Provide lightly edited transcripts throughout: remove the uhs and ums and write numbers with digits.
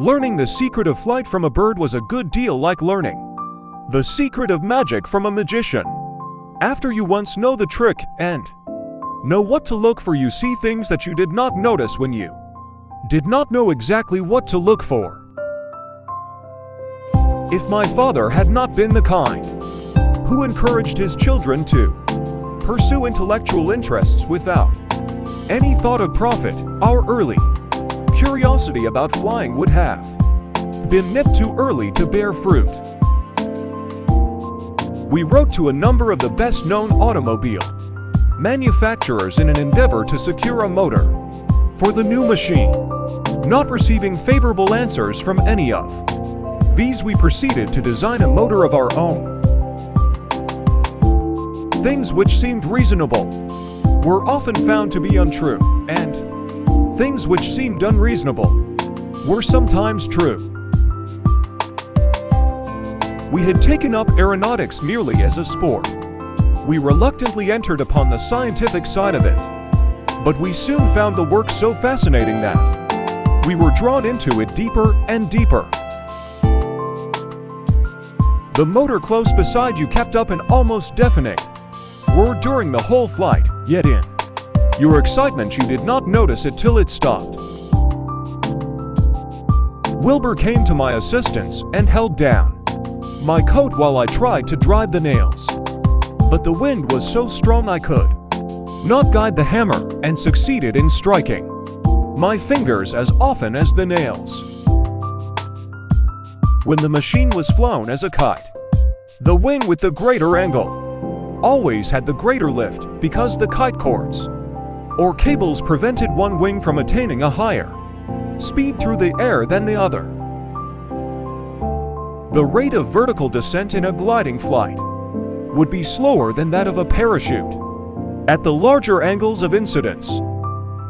Learning the secret of flight from a bird was a good deal like learning the secret of magic from a magician. After you once know the trick and know what to look for, you see things that you did not notice when you did not know exactly what to look for. If my father had not been the kind who encouraged his children to pursue intellectual interests without any thought of profit, our early curiosity about flying would have been nipped too early to bear fruit. We wrote to a number of the best-known automobile manufacturers in an endeavor to secure a motor for the new machine. Not receiving favorable answers from any of these, we proceeded to design a motor of our own. Things which seemed reasonable were often found to be untrue, and things which seemed unreasonable were sometimes true. We had taken up aeronautics merely as a sport. We reluctantly entered upon the scientific side of it, but we soon found the work so fascinating that we were drawn into it deeper and deeper. The motor close beside you kept up an almost deafening whir during the whole flight, yet in your excitement you did not notice it till it stopped. Wilbur came to my assistance and held down my coat while I tried to drive the nails, but the wind was so strong I could not guide the hammer and succeeded in striking my fingers as often as the nails. When the machine was flown as a kite, the wing with the greater angle always had the greater lift because the kite cords or cables prevented one wing from attaining a higher speed through the air than the other. The rate of vertical descent in a gliding flight would be slower than that of a parachute at the larger angles of incidence,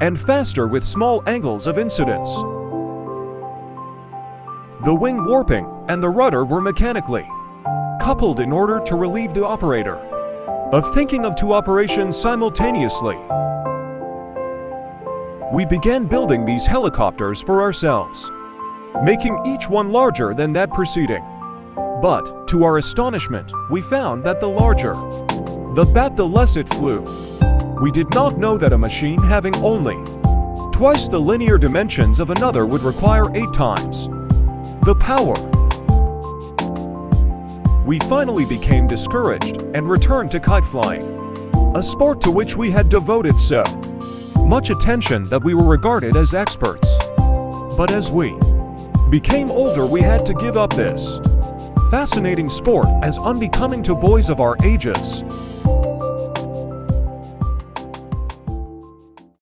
and faster with small angles of incidence. The wing warping and the rudder were mechanically coupled in order to relieve the operator of thinking of two operations simultaneously. We began building these helicopters for ourselves, making each one larger than that preceding. But, to our astonishment, we found that the larger the bat, the less it flew. We did not know that a machine having only twice the linear dimensions of another would require 8 times the power. We finally became discouraged and returned to kite flying, a sport to which we had devoted so much attention that we were regarded as experts. But as we became older, we had to give up this fascinating sport as unbecoming to boys of our ages.